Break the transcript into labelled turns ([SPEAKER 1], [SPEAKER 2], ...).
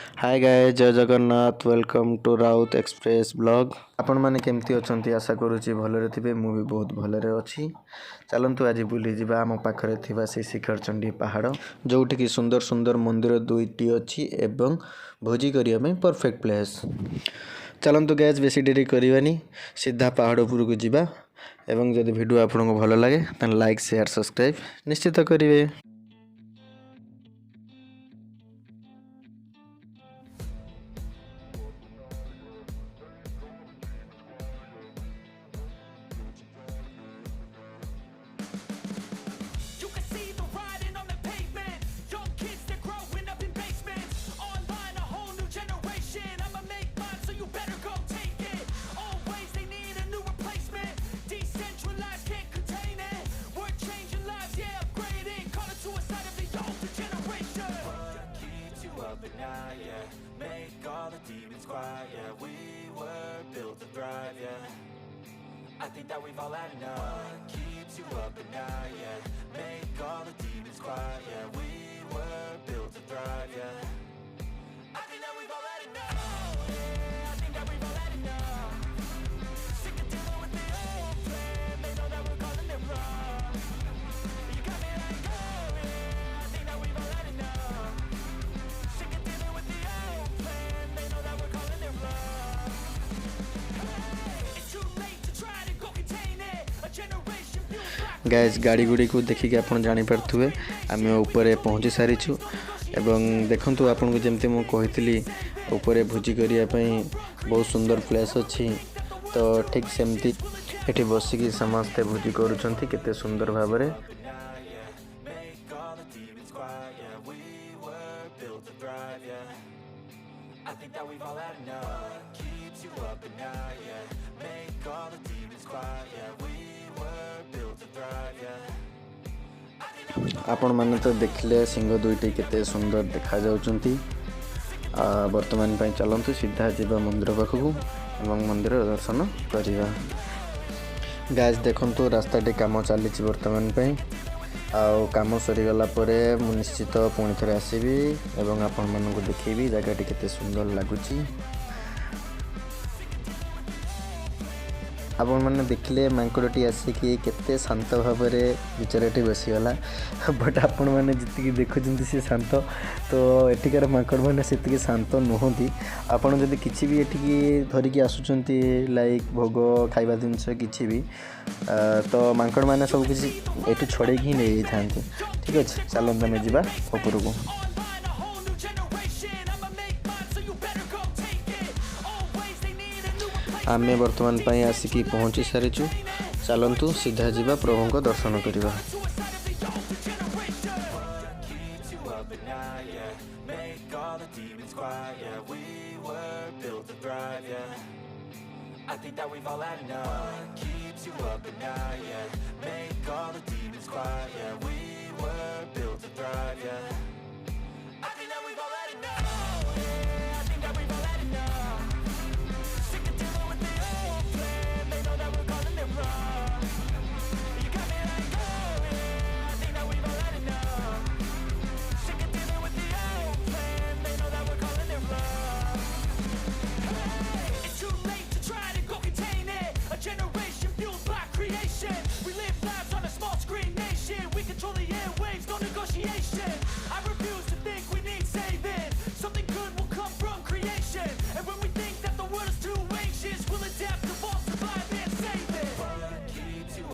[SPEAKER 1] हाय guys जय Jagannath welcome to Raut express blog आपण माने केमती अछंती आशा करूची भलरे थिबे मु भी बहुत भलरे अछि चलंतु आज बुली जिबा हम पाखरे थिबा से शिखर चंडी पहाड़ जोठी की सुंदर सुंदर मंदिर दुईटी अछि एवं भोजी करिया में परफेक्ट प्लेस चलंतु गाइस बेसी देरी करिवानी सीधा पहाड़ ऊपर को जिबा एवं जदि वीडियो आपनको भलो लागे त लाइक शेयर सब्सक्राइब निश्चित करिवे।
[SPEAKER 2] You can see the writing on the pavement. Young kids, they're growing up in basements. Online, a whole new generation. I'ma make mine, so you better go take it. Always, they need a new replacement. Decentralized, can't contain it. We're changing lives, yeah, upgrading. Call it suicide of the older generation. What keeps you up at night, yeah? Make all the demons quiet, yeah. We were built to thrive, yeah. I think that we've all had enough. What keeps you up at night, yeah? Make all the demons quiet, yeah. We were built to thrive, yeah. I think that we've all had enough. Yeah, I think that we've all had enough. Sick of dealing with the old plan. They know that we're calling it wrong. You got me like, oh yeah, I think that we've all had enough. Sick of dealing with the old plan. They know that we're calling it wrong. It's too late to try to go contain it. A generation fueled by
[SPEAKER 1] guys गाड़ी गुड़ी को देखिक आप जानीपे आम ऊपर पहुँची सारीचु एवं देखु आपन को जमती मु कही ऊपर भोजी करने बहुत सुंदर प्लेस अच्छी तो ठीक सेमती एठी बसिकी समस्ते भोजी करुछंती केते सुंदर भाव में
[SPEAKER 2] make all the demons quiet, yeah. We were built to thrive, yeah. I think that we've all had enough. What keeps you up at night, yeah? Make all the demons quiet, yeah. We were built to thrive, yeah. I think that we've all
[SPEAKER 1] आपण माने तो देखले सिंह दुईटी केते सुंदर देखा जाउचंती वर्तमान पई चलंतु सीधा जीवा मंदिर पाखकु एवं मंदिर दर्शन करिवा। गाइस देखंतु रास्ताटी काम चली वर्तमान पई आउ काम सरीगला परे मु निश्चित पुणी थे आसबि एवं आपण मानक देखी जगह केते सुंदर लगुच आपण मैंने देखले मांकड़टी आसिकी केते शांत भाव में विचारटी बसीगला बट आपण मैंने जी देखुं सी शांत तो एठिकार मांकड़ मैंने से शांत नुहति आपड़ जदि किसी भी एठिकी धरिकी आसुंच लाइक भोग खाइबा जिनस कि भी तो मांकड़ मैंने सब किसी ये छड़े ही नहीं था। ठीक अच्छे चलते आम जा ऊपर को
[SPEAKER 2] online, a whole new generation. I'ma make mine, so you better go take it. Always, they need a new replacement.
[SPEAKER 1] आम वर्तमान पई आसिकी पहुँची सारीचु चलतु सीधा जीवा प्रभु को दर्शन करवा।
[SPEAKER 2] Suicide of the older generation. What keeps you up at night, yeah? Make all the demons quiet, yeah. We were built to thrive, yeah. I think that we've all had enough. What keeps you up at night, yeah? Make all the demons quiet, yeah. We were built to thrive, yeah.